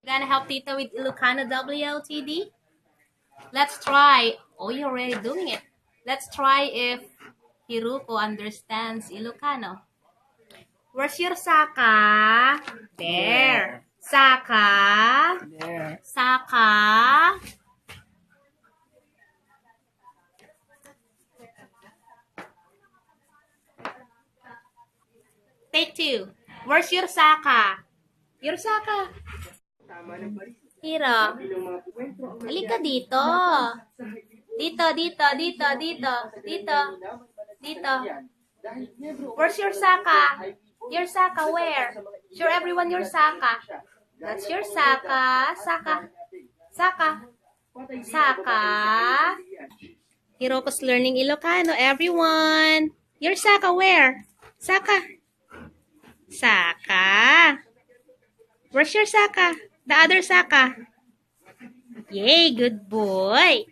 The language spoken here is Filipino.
Gonna help Tita with Ilocano WLTD? Let's try. Oh, you're already doing it. Let's try if Hiruko understands Ilocano. Where's your Saka? There. Saka. There. Saka. Take two. Where's your Saka? Your Saka. Hiro. Halika dito. Dito, dito, dito, dito, dito, dito. Where's your Saka? Your Saka where? Show everyone your Saka. That's your Saka. Saka. Saka. Saka. Hiroko's learning Ilocano. Everyone. Your Saka where? Saka. Saka. Where's your Saka? The other Saka. Yay, good boy.